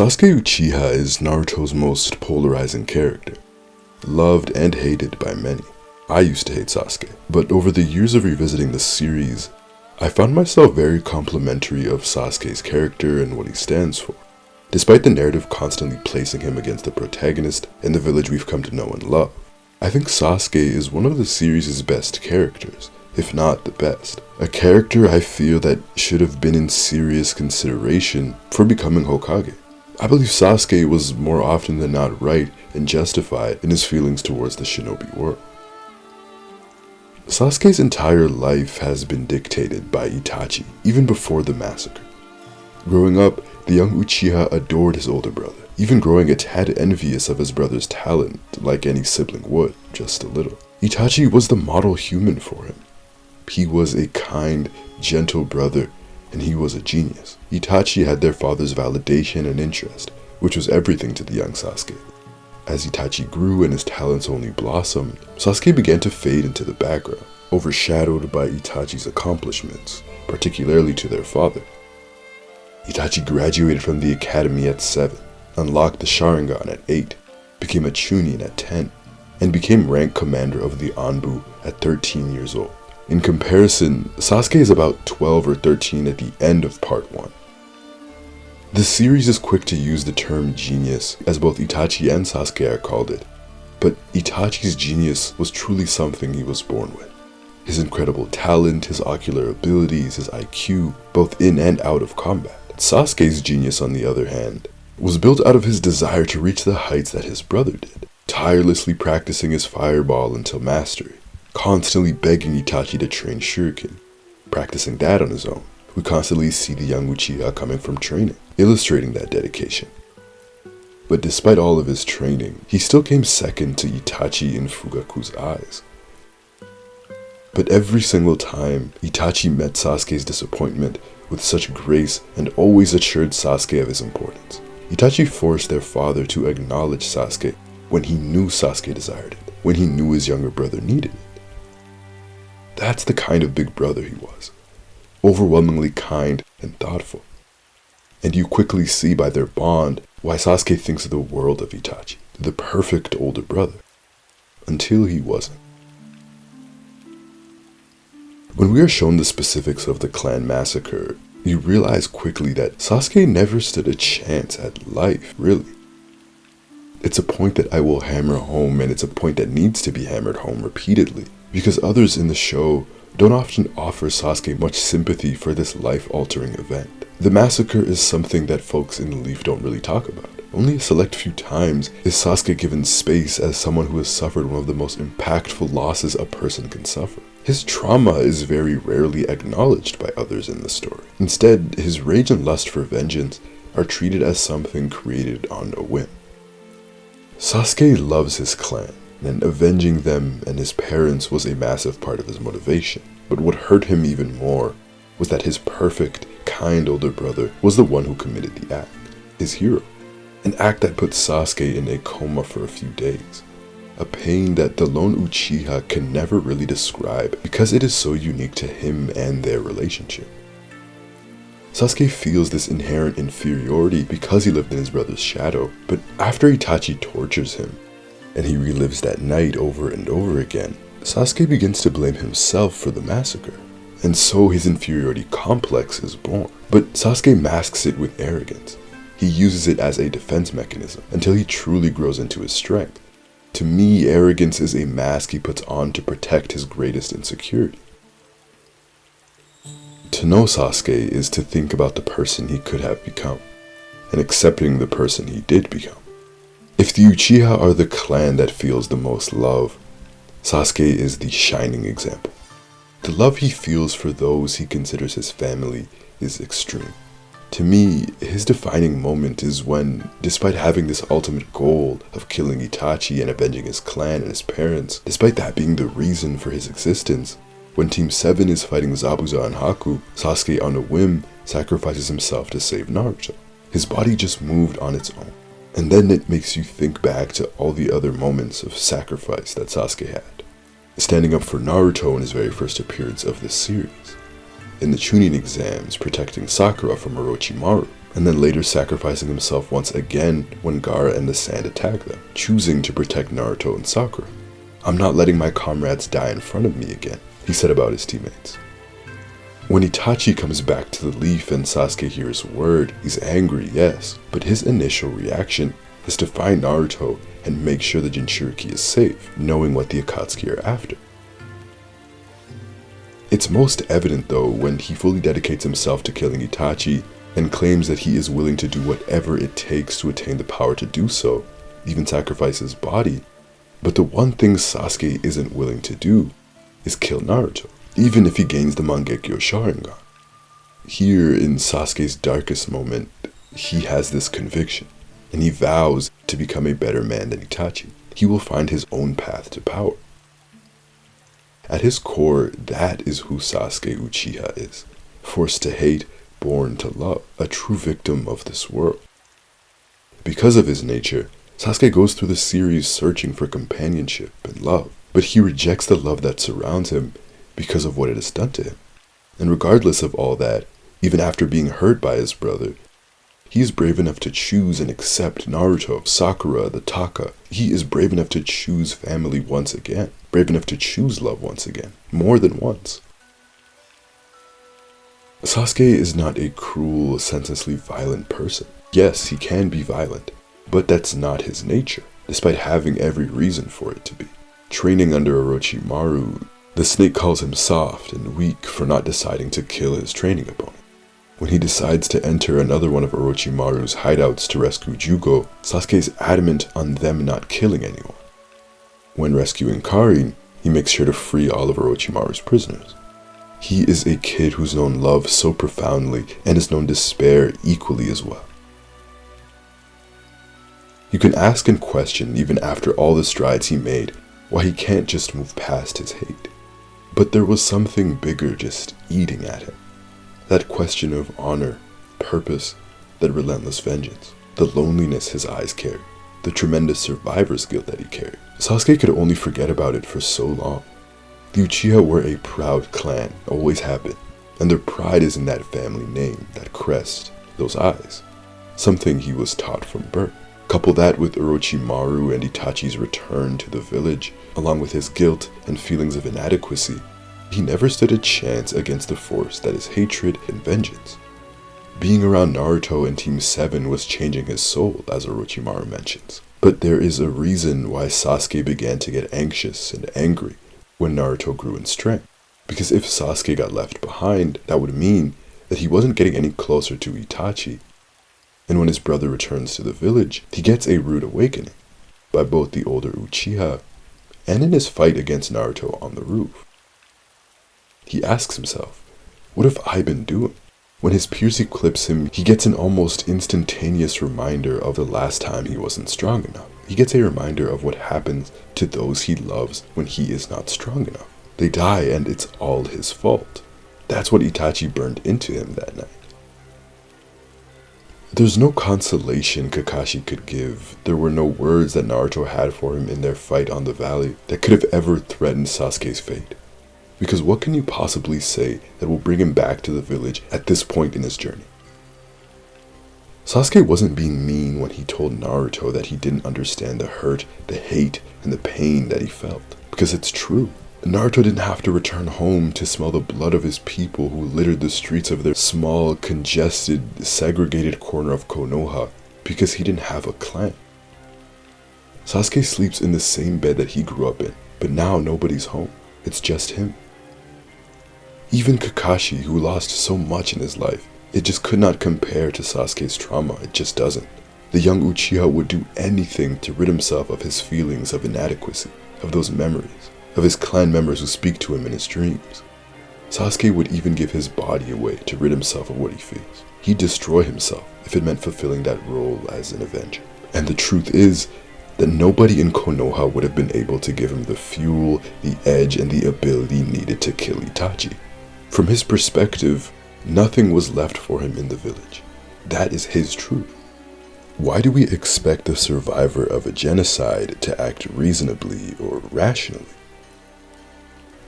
Sasuke Uchiha is Naruto's most polarizing character, loved and hated by many. I used to hate Sasuke, but over the years of revisiting the series, I found myself very complimentary of Sasuke's character and what he stands for, despite the narrative constantly placing him against the protagonist and the village we've come to know and love. I think Sasuke is one of the series' best characters, if not the best. A character I feel that should have been in serious consideration for becoming Hokage. I believe Sasuke was more often than not right and justified in his feelings towards the shinobi world. Sasuke's entire life has been dictated by Itachi, even before the massacre. Growing up, the young Uchiha adored his older brother, even growing a tad envious of his brother's talent, like any sibling would, just a little. Itachi was the model human for him. He was a kind, gentle brother, and he was a genius. Itachi had their father's validation and interest, which was everything to the young Sasuke. As Itachi grew and his talents only blossomed, Sasuke began to fade into the background, overshadowed by Itachi's accomplishments, particularly to their father. Itachi graduated from the academy at 7, unlocked the Sharingan at 8, became a Chunin at 10, and became rank commander of the Anbu at 13 years old. In comparison, Sasuke is about 12 or 13 at the end of part 1. The series is quick to use the term genius, as both Itachi and Sasuke are called it, but Itachi's genius was truly something he was born with. His incredible talent, his ocular abilities, his IQ, both in and out of combat. Sasuke's genius, on the other hand, was built out of his desire to reach the heights that his brother did, tirelessly practicing his fireball until mastery, constantly begging Itachi to train shuriken, practicing that on his own. We constantly see the young Uchiha coming from training, illustrating that dedication. But despite all of his training, he still came second to Itachi in Fugaku's eyes. But every single time, Itachi met Sasuke's disappointment with such grace and always assured Sasuke of his importance. Itachi forced their father to acknowledge Sasuke when he knew Sasuke desired it, when he knew his younger brother needed it. That's the kind of big brother he was, overwhelmingly kind and thoughtful. And you quickly see by their bond why Sasuke thinks the world of Itachi, the perfect older brother, until he wasn't. When we are shown the specifics of the clan massacre, you realize quickly that Sasuke never stood a chance at life, really. It's a point that I will hammer home, and it's a point that needs to be hammered home repeatedly, because others in the show don't often offer Sasuke much sympathy for this life-altering event. The massacre is something that folks in the Leaf don't really talk about. Only a select few times is Sasuke given space as someone who has suffered one of the most impactful losses a person can suffer. His trauma is very rarely acknowledged by others in the story. Instead, his rage and lust for vengeance are treated as something created on a whim. Sasuke loves his clan, and avenging them and his parents was a massive part of his motivation. But what hurt him even more was that his perfect, kind older brother was the one who committed the act, his hero. An act that put Sasuke in a coma for a few days. A pain that the lone Uchiha can never really describe because it is so unique to him and their relationship. Sasuke feels this inherent inferiority because he lived in his brother's shadow, but after Itachi tortures him, and he relives that night over and over again, Sasuke begins to blame himself for the massacre, and so his inferiority complex is born. But Sasuke masks it with arrogance. He uses it as a defense mechanism until he truly grows into his strength. To me, arrogance is a mask he puts on to protect his greatest insecurity. To know Sasuke is to think about the person he could have become, and accepting the person he did become. If the Uchiha are the clan that feels the most love, Sasuke is the shining example. The love he feels for those he considers his family is extreme. To me, his defining moment is when, despite having this ultimate goal of killing Itachi and avenging his clan and his parents, despite that being the reason for his existence, when Team 7 is fighting Zabuza and Haku, Sasuke on a whim sacrifices himself to save Naruto. His body just moved on its own. And then it makes you think back to all the other moments of sacrifice that Sasuke had. Standing up for Naruto in his very first appearance of this series. In the Chunin exams, protecting Sakura from Orochimaru. and then later sacrificing himself once again when Gaara and the Sand attack them, choosing to protect Naruto and Sakura. "I'm not letting my comrades die in front of me again," he said about his teammates. When Itachi comes back to the leaf and Sasuke hears word, he's angry, yes, but his initial reaction is to find Naruto and make sure the Jinchuriki is safe, knowing what the Akatsuki are after. It's most evident though when he fully dedicates himself to killing Itachi and claims that he is willing to do whatever it takes to attain the power to do so, even sacrifice his body. But the one thing Sasuke isn't willing to do is kill Naruto, even if he gains the Mangekyo Sharingan. Here, in Sasuke's darkest moment, he has this conviction, and he vows to become a better man than Itachi. He will find his own path to power. At his core, that is who Sasuke Uchiha is. Forced to hate, born to love, a true victim of this world. Because of his nature, Sasuke goes through the series searching for companionship and love, but he rejects the love that surrounds him because of what it has done to him. And regardless of all that, even after being hurt by his brother, he is brave enough to choose and accept Naruto, Sakura, the Taka. He is brave enough to choose family once again, brave enough to choose love once again, more than once. Sasuke is not a cruel, senselessly violent person. Yes, he can be violent, but that's not his nature, despite having every reason for it to be. Training under Orochimaru, the snake calls him soft and weak for not deciding to kill his training opponent. When he decides to enter another one of Orochimaru's hideouts to rescue Jugo, Sasuke is adamant on them not killing anyone. When rescuing Karin, he makes sure to free all of Orochimaru's prisoners. He is a kid who's known love so profoundly and has known despair equally as well. You can ask and question, even after all the strides he made, why he can't just move past his hate. But there was something bigger just eating at him. That question of honor, purpose, that relentless vengeance, the loneliness his eyes carried, the tremendous survivor's guilt that he carried. Sasuke could only forget about it for so long. The Uchiha were a proud clan, always have been, and their pride is in that family name, that crest, those eyes, something he was taught from birth. Couple that with Orochimaru and Itachi's return to the village, along with his guilt and feelings of inadequacy, he never stood a chance against the force that is hatred and vengeance. Being around Naruto and Team 7 was changing his soul, as Orochimaru mentions. But there is a reason why Sasuke began to get anxious and angry when Naruto grew in strength. Because if Sasuke got left behind, that would mean that he wasn't getting any closer to Itachi. And when his brother returns to the village, he gets a rude awakening by both the older Uchiha and in his fight against Naruto on the roof. He asks himself, what have I been doing? When his peers eclipse him, he gets an almost instantaneous reminder of the last time he wasn't strong enough. He gets a reminder of what happens to those he loves when he is not strong enough. They die and it's all his fault. That's what Itachi burned into him that night. There's no consolation Kakashi could give. There were no words that Naruto had for him in their fight on the valley that could have ever threatened Sasuke's fate. Because what can you possibly say that will bring him back to the village at this point in his journey? Sasuke wasn't being mean when he told Naruto that he didn't understand the hurt, the hate, and the pain that he felt. Because it's true. Naruto didn't have to return home to smell the blood of his people who littered the streets of their small, congested, segregated corner of Konoha because he didn't have a clan. Sasuke sleeps in the same bed that he grew up in, but now nobody's home. It's just him. Even Kakashi, who lost so much in his life, it just could not compare to Sasuke's trauma. It just doesn't. The young Uchiha would do anything to rid himself of his feelings of inadequacy, of those memories, of his clan members who speak to him in his dreams. Sasuke would even give his body away to rid himself of what he feels. He'd destroy himself if it meant fulfilling that role as an avenger. And the truth is that nobody in Konoha would have been able to give him the fuel, the edge, and the ability needed to kill Itachi. From his perspective, nothing was left for him in the village. That is his truth. Why do we expect the survivor of a genocide to act reasonably or rationally?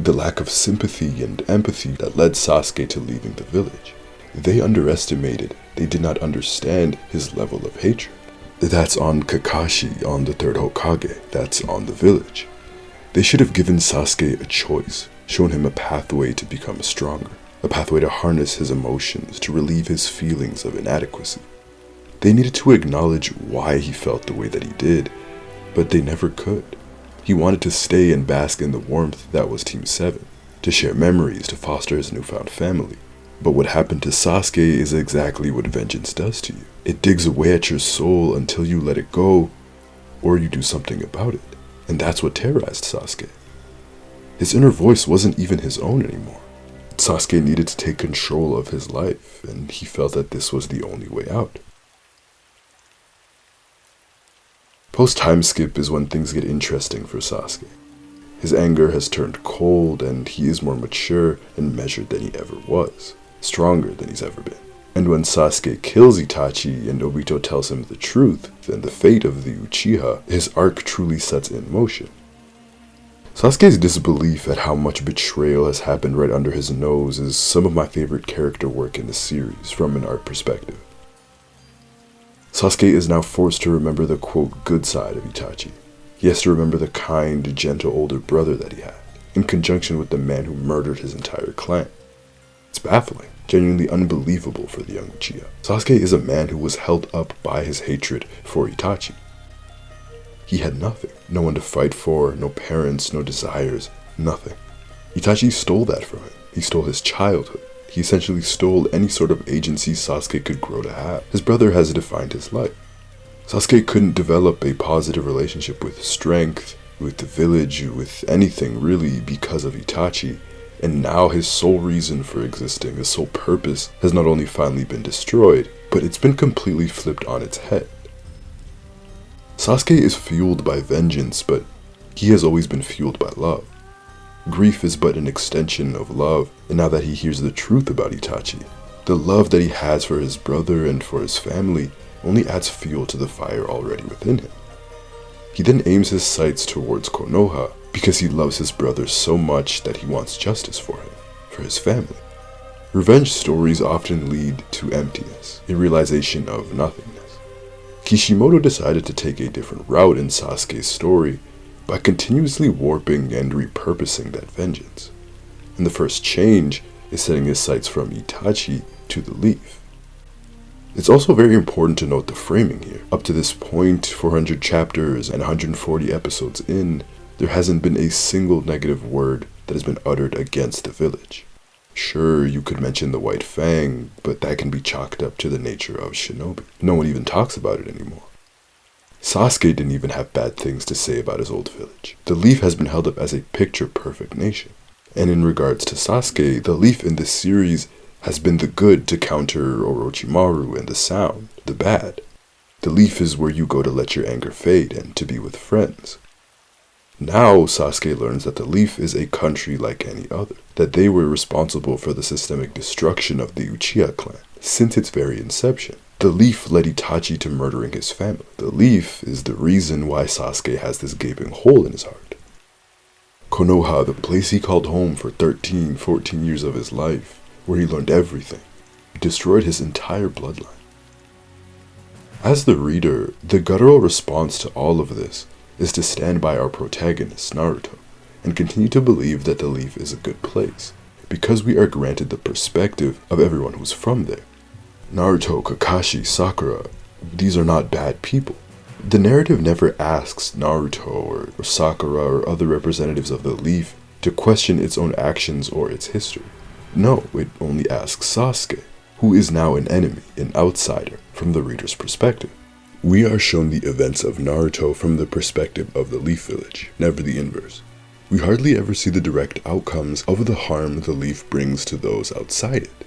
The lack of sympathy and empathy that led Sasuke to leaving the village. They underestimated, they did not understand his level of hatred. That's on Kakashi, on the third Hokage, that's on the village. They should have given Sasuke a choice, shown him a pathway to become stronger, a pathway to harness his emotions, to relieve his feelings of inadequacy. They needed to acknowledge why he felt the way that he did, but they never could. He wanted to stay and bask in the warmth that was Team 7, to share memories, to foster his newfound family. But what happened to Sasuke is exactly what vengeance does to you. It digs away at your soul until you let it go, or you do something about it. And that's what terrorized Sasuke. His inner voice wasn't even his own anymore. Sasuke needed to take control of his life, and he felt that this was the only way out. Post-time skip is when things get interesting for Sasuke. His anger has turned cold, and he is more mature and measured than he ever was, stronger than he's ever been. And when Sasuke kills Itachi and Obito tells him the truth and the fate of the Uchiha, his arc truly sets in motion. Sasuke's disbelief at how much betrayal has happened right under his nose is some of my favorite character work in the series from an art perspective. Sasuke is now forced to remember the quote good side of Itachi. He has to remember the kind, gentle older brother that he had, in conjunction with the man who murdered his entire clan. It's baffling, genuinely unbelievable for the young Uchiha. Sasuke is a man who was held up by his hatred for Itachi. He had nothing, no one to fight for, no parents, no desires, nothing. Itachi stole that from him. He stole his childhood. He essentially stole any sort of agency Sasuke could grow to have. His brother has defined his life. Sasuke couldn't develop a positive relationship with strength, with the village, with anything really because of Itachi, and now his sole reason for existing, his sole purpose, has not only finally been destroyed, but it's been completely flipped on its head. Sasuke is fueled by vengeance, but he has always been fueled by love. Grief is but an extension of love, and now that he hears the truth about Itachi, the love that he has for his brother and for his family only adds fuel to the fire already within him. He then aims his sights towards Konoha because he loves his brother so much that he wants justice for him, for his family. Revenge stories often lead to emptiness, a realization of nothingness. Kishimoto decided to take a different route in Sasuke's story by continuously warping and repurposing that vengeance. And the first change is setting his sights from Itachi to the leaf. It's also very important to note the framing here. Up to this point, 400 chapters and 140 episodes in, there hasn't been a single negative word that has been uttered against the village. Sure, you could mention the White Fang, but that can be chalked up to the nature of shinobi. No one even talks about it anymore. Sasuke didn't even have bad things to say about his old village. The leaf has been held up as a picture-perfect nation. And in regards to Sasuke, the leaf in this series has been the good to counter Orochimaru, and the sound, the bad. The leaf is where you go to let your anger fade and to be with friends. Now Sasuke learns that the leaf is a country like any other, that they were responsible for the systemic destruction of the Uchiha clan since its very inception. The leaf led Itachi to murdering his family. The leaf is the reason why Sasuke has this gaping hole in his heart. Konoha, the place he called home for 13, 14 years of his life, where he learned everything, destroyed his entire bloodline. As the reader, the guttural response to all of this is to stand by our protagonist, Naruto, and continue to believe that the leaf is a good place, because we are granted the perspective of everyone who's from there. Naruto, Kakashi, Sakura, these are not bad people. The narrative never asks Naruto or Sakura or other representatives of the leaf to question its own actions or its history. No, it only asks Sasuke, who is now an enemy, an outsider, from the reader's perspective. We are shown the events of Naruto from the perspective of the Leaf Village, never the inverse. We hardly ever see the direct outcomes of the harm the Leaf brings to those outside it.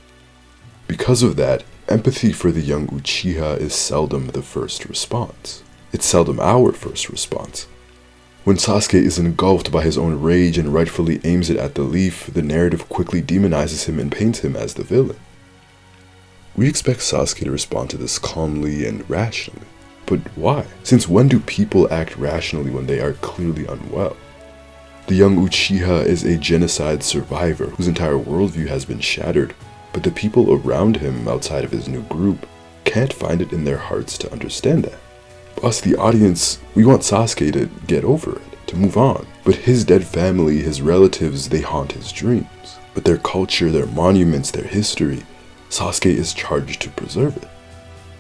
Because of that, empathy for the young Uchiha is seldom the first response. It's seldom our first response. When Sasuke is engulfed by his own rage and rightfully aims it at the leaf, the narrative quickly demonizes him and paints him as the villain. We expect Sasuke to respond to this calmly and rationally. But why? Since when do people act rationally when they are clearly unwell? The young Uchiha is a genocide survivor whose entire worldview has been shattered but the people around him outside of his new group can't find it in their hearts to understand that. Us, the audience, we want Sasuke to get over it, to move on, but his dead family, his relatives, they haunt his dreams. But their culture, their monuments, their history, Sasuke is charged to preserve it.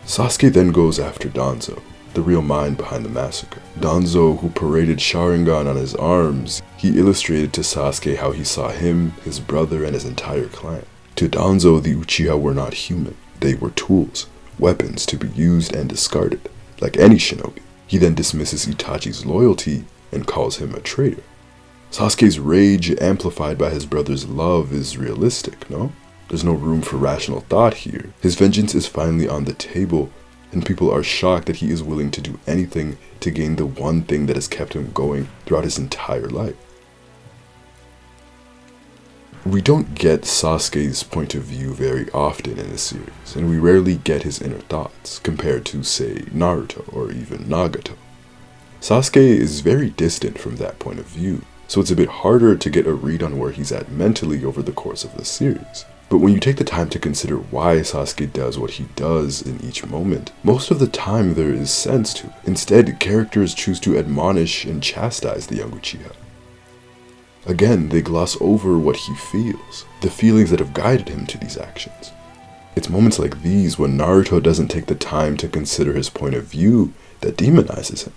Sasuke then goes after Danzo, the real mind behind the massacre. Danzo, who paraded Sharingan on his arms, he illustrated to Sasuke how he saw him, his brother, and his entire clan. To Danzo, the Uchiha were not human. They were tools, weapons to be used and discarded, like any shinobi. He then dismisses Itachi's loyalty and calls him a traitor. Sasuke's rage, amplified by his brother's love, is realistic, no? There's no room for rational thought here. His vengeance is finally on the table, and people are shocked that he is willing to do anything to gain the one thing that has kept him going throughout his entire life. We don't get Sasuke's point of view very often in the series, and we rarely get his inner thoughts, compared to, say, Naruto or even Nagato. Sasuke is very distant from that point of view, so it's a bit harder to get a read on where he's at mentally over the course of the series. But when you take the time to consider why Sasuke does what he does in each moment, most of the time there is sense to it. Instead, characters choose to admonish and chastise the young Uchiha. Again, they gloss over what he feels, the feelings that have guided him to these actions. It's moments like these when Naruto doesn't take the time to consider his point of view that demonizes him.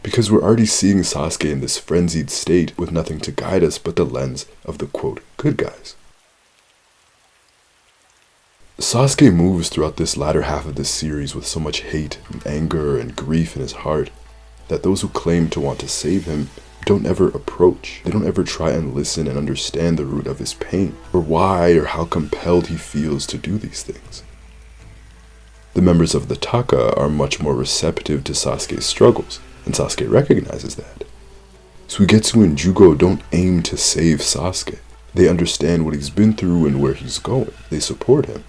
Because we're already seeing Sasuke in this frenzied state with nothing to guide us but the lens of the quote, good guys. Sasuke moves throughout this latter half of the series with so much hate and anger and grief in his heart that those who claim to want to save him don't ever approach. They don't ever try and listen and understand the root of his pain, or why or how compelled he feels to do these things. The members of the Taka are much more receptive to Sasuke's struggles, and Sasuke recognizes that. Suigetsu and Jugo don't aim to save Sasuke. They understand what he's been through and where he's going. They support him.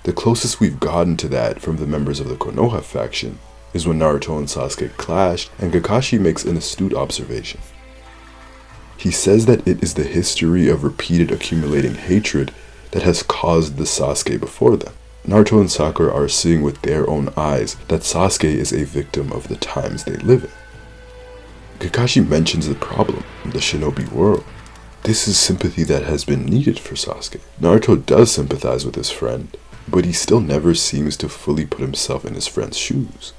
The closest we've gotten to that from the members of the Konoha faction is when Naruto and Sasuke clashed and Kakashi makes an astute observation. He says that it is the history of repeated accumulating hatred that has caused the Sasuke before them. Naruto and Sakura are seeing with their own eyes that Sasuke is a victim of the times they live in. Kakashi mentions the problem, the shinobi world. This is sympathy that has been needed for Sasuke. Naruto does sympathize with his friend, but he still never seems to fully put himself in his friend's shoes.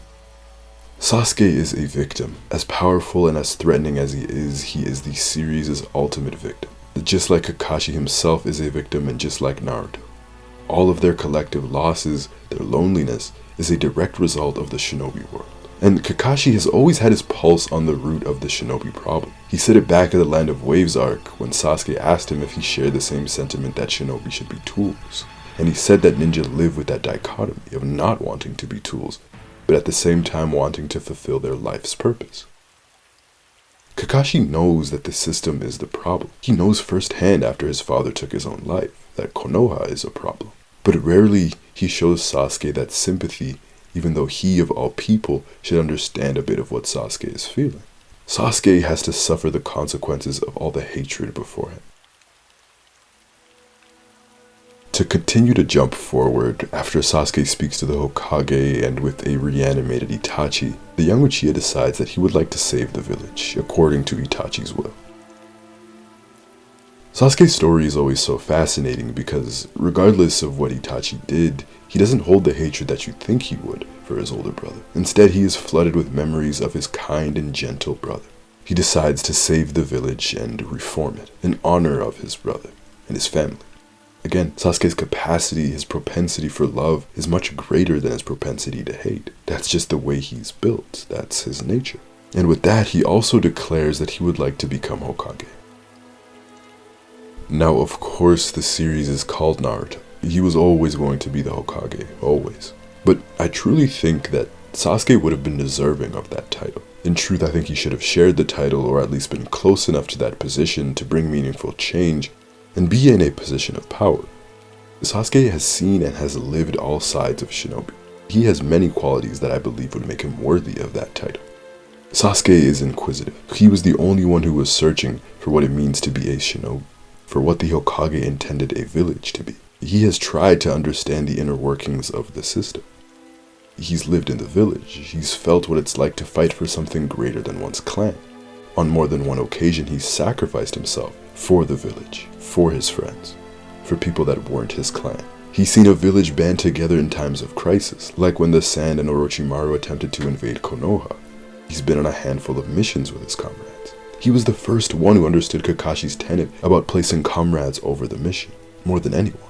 Sasuke is a victim. As powerful and as threatening as he is the series' ultimate victim. Just like Kakashi himself is a victim, and just like Naruto. All of their collective losses, their loneliness, is a direct result of the shinobi world. And Kakashi has always had his pulse on the root of the shinobi problem. He said it back at the Land of Waves arc when Sasuke asked him if he shared the same sentiment that shinobi should be tools. And he said that ninja live with that dichotomy of not wanting to be tools, but at the same time wanting to fulfill their life's purpose. Kakashi knows that the system is the problem. He knows firsthand after his father took his own life that Konoha is a problem. But rarely he shows Sasuke that sympathy, even though he of all people should understand a bit of what Sasuke is feeling. Sasuke has to suffer the consequences of all the hatred before him. To continue to jump forward, after Sasuke speaks to the Hokage and with a reanimated Itachi, the young Uchiha decides that he would like to save the village, according to Itachi's will. Sasuke's story is always so fascinating because, regardless of what Itachi did, he doesn't hold the hatred that you'd think he would for his older brother. Instead, he is flooded with memories of his kind and gentle brother. He decides to save the village and reform it, in honor of his brother and his family. Again, Sasuke's capacity, his propensity for love, is much greater than his propensity to hate. That's just the way he's built. That's his nature. And with that, he also declares that he would like to become Hokage. Now, of course, the series is called Naruto. He was always going to be the Hokage, always. But I truly think that Sasuke would have been deserving of that title. In truth, I think he should have shared the title, or at least been close enough to that position to bring meaningful change and be in a position of power. Sasuke has seen and has lived all sides of shinobi. He has many qualities that I believe would make him worthy of that title. Sasuke is inquisitive. He was the only one who was searching for what it means to be a shinobi, for what the Hokage intended a village to be. He has tried to understand the inner workings of the system. He's lived in the village. He's felt what it's like to fight for something greater than one's clan. On more than one occasion, he's sacrificed himself for the village, for his friends, for people that weren't his clan. He's seen a village band together in times of crisis, like when the Sand and Orochimaru attempted to invade Konoha. He's been on a handful of missions with his comrades. He was the first one who understood Kakashi's tenet about placing comrades over the mission, more than anyone.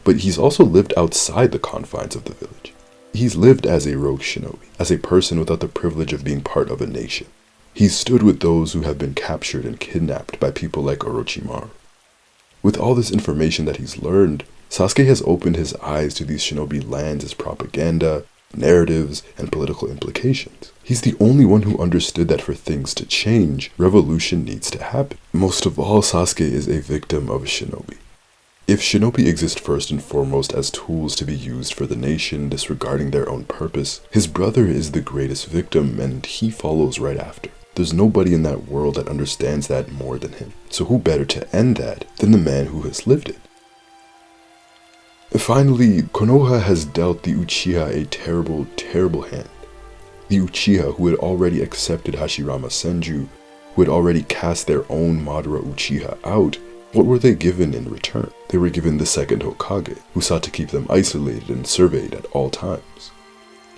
But he's also lived outside the confines of the village. He's lived as a rogue shinobi, as a person without the privilege of being part of a nation. He's stood with those who have been captured and kidnapped by people like Orochimaru. With all this information that he's learned, Sasuke has opened his eyes to these shinobi lands as propaganda, narratives, and political implications. He's the only one who understood that for things to change, revolution needs to happen. Most of all, Sasuke is a victim of shinobi. If shinobi exist first and foremost as tools to be used for the nation, disregarding their own purpose, his brother is the greatest victim and he follows right after. There's nobody in that world that understands that more than him. So who better to end that than the man who has lived it? Finally, Konoha has dealt the Uchiha a terrible, terrible hand. The Uchiha who had already accepted Hashirama Senju, who had already cast their own Madara Uchiha out, what were they given in return? They were given the second Hokage, who sought to keep them isolated and surveyed at all times.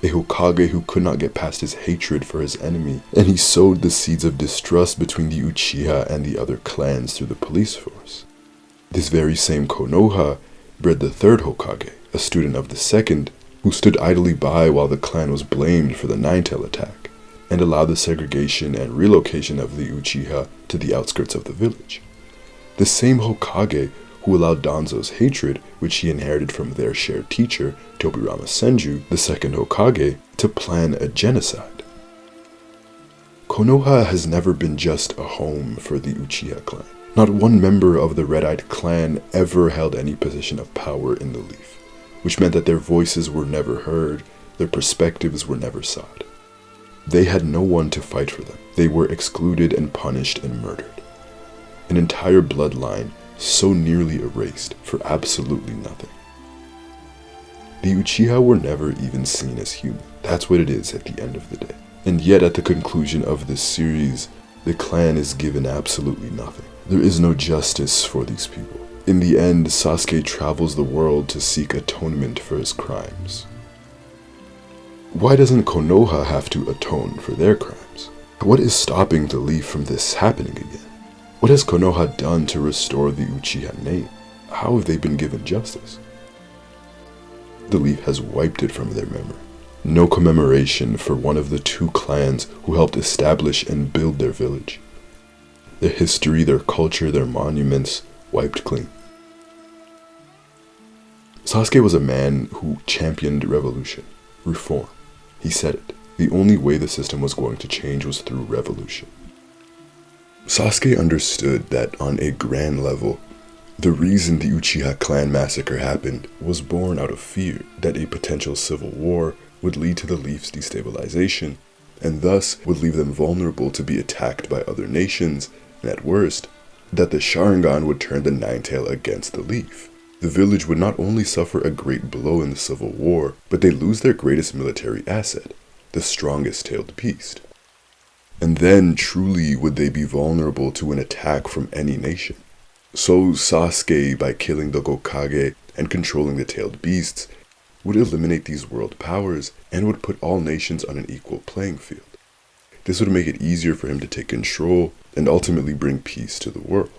A Hokage who could not get past his hatred for his enemy, and he sowed the seeds of distrust between the Uchiha and the other clans through the police force. This very same Konoha bred the third Hokage, a student of the second, who stood idly by while the clan was blamed for the Nine-Tail attack, and allowed the segregation and relocation of the Uchiha to the outskirts of the village. The same Hokage who allowed Danzo's hatred, which he inherited from their shared teacher, Tobirama Senju, the second Hokage, to plan a genocide. Konoha has never been just a home for the Uchiha clan. Not one member of the Red-Eyed clan ever held any position of power in the Leaf, which meant that their voices were never heard, their perspectives were never sought. They had no one to fight for them. They were excluded and punished and murdered. An entire bloodline so nearly erased for absolutely nothing. The Uchiha were never even seen as human. That's what it is at the end of the day. And yet at the conclusion of this series, the clan is given absolutely nothing. There is no justice for these people. In the end, Sasuke travels the world to seek atonement for his crimes. Why doesn't Konoha have to atone for their crimes? What is stopping the Leaf from this happening again? What has Konoha done to restore the Uchiha name? How have they been given justice? The Leaf has wiped it from their memory. No commemoration for one of the two clans who helped establish and build their village. Their history, their culture, their monuments, wiped clean. Sasuke was a man who championed revolution, reform. He said it. The only way the system was going to change was through revolution. Sasuke understood that on a grand level, the reason the Uchiha clan massacre happened was born out of fear that a potential civil war would lead to the Leaf's destabilization, and thus would leave them vulnerable to be attacked by other nations, and at worst, that the Sharingan would turn the Nine-Tail against the Leaf. The village would not only suffer a great blow in the civil war, but they lose their greatest military asset, the strongest tailed beast. And then truly would they be vulnerable to an attack from any nation. So Sasuke, by killing the Hokage and controlling the tailed beasts, would eliminate these world powers and would put all nations on an equal playing field. This would make it easier for him to take control and ultimately bring peace to the world.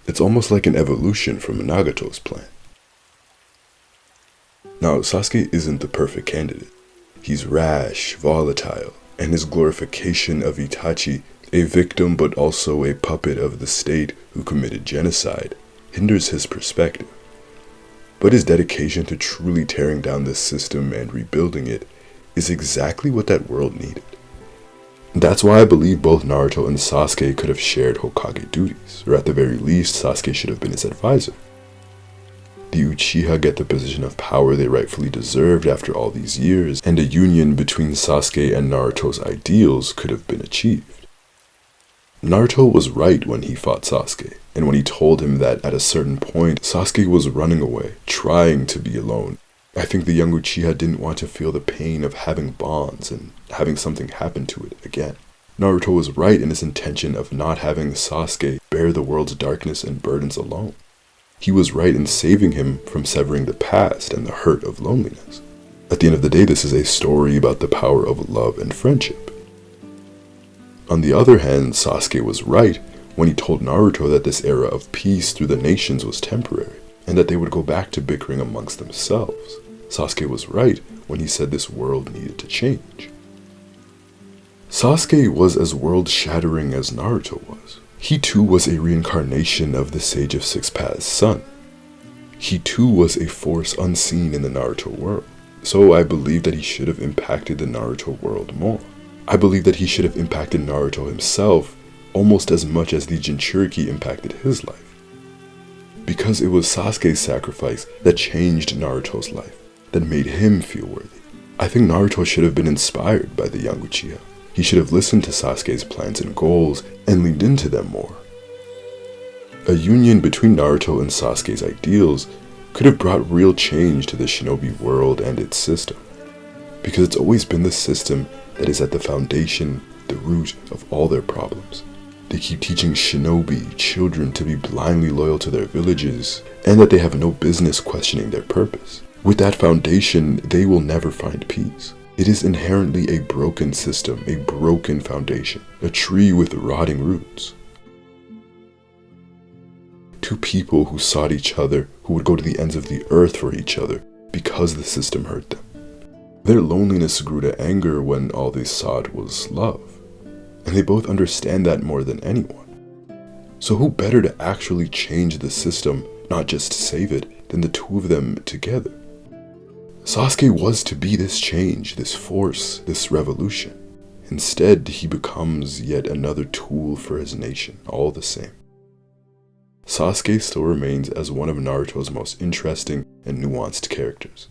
It's almost like an evolution from Nagato's plan. Now, Sasuke isn't the perfect candidate. He's rash, volatile, and his glorification of Itachi, a victim but also a puppet of the state who committed genocide, hinders his perspective. But his dedication to truly tearing down this system and rebuilding it is exactly what that world needed. That's why I believe both Naruto and Sasuke could have shared Hokage duties, or at the very least, Sasuke should have been his advisor. The Uchiha get the position of power they rightfully deserved after all these years, and a union between Sasuke and Naruto's ideals could have been achieved. Naruto was right when he fought Sasuke, And when he told him that at a certain point, Sasuke was running away, trying to be alone, I think the young Uchiha didn't want to feel the pain of having bonds and having something happen to it again. Naruto was right in his intention of not having Sasuke bear the world's darkness and burdens alone. He was right in saving him from severing the past and the hurt of loneliness. At the end of the day, this is a story about the power of love and friendship. On the other hand, Sasuke was right when he told Naruto that this era of peace through the nations was temporary, and that they would go back to bickering amongst themselves. Sasuke was right when he said this world needed to change. Sasuke was as world-shattering as Naruto was. He too was a reincarnation of the Sage of Six Paths' son. He too was a force unseen in the Naruto world. So I believe that he should have impacted the Naruto world more. I believe that he should have impacted Naruto himself almost as much as the Jinchuriki impacted his life. Because it was Sasuke's sacrifice that changed Naruto's life, that made him feel worthy. I think Naruto should have been inspired by the young Uchiha. He should have listened to Sasuke's plans and goals and leaned into them more. A union between Naruto and Sasuke's ideals could have brought real change to the shinobi world and its system. Because it's always been the system that is at the foundation, the root of all their problems. They keep teaching shinobi children to be blindly loyal to their villages, and that they have no business questioning their purpose. With that foundation, they will never find peace. It is inherently a broken system, a broken foundation, a tree with rotting roots. Two people who sought each other, who would go to the ends of the earth for each other, because the system hurt them. Their loneliness grew to anger when all they sought was love. And they both understand that more than anyone. So who better to actually change the system, not just save it, than the two of them together? Sasuke was to be this change, this force, this revolution. Instead, he becomes yet another tool for his nation, all the same. Sasuke still remains as one of Naruto's most interesting and nuanced characters.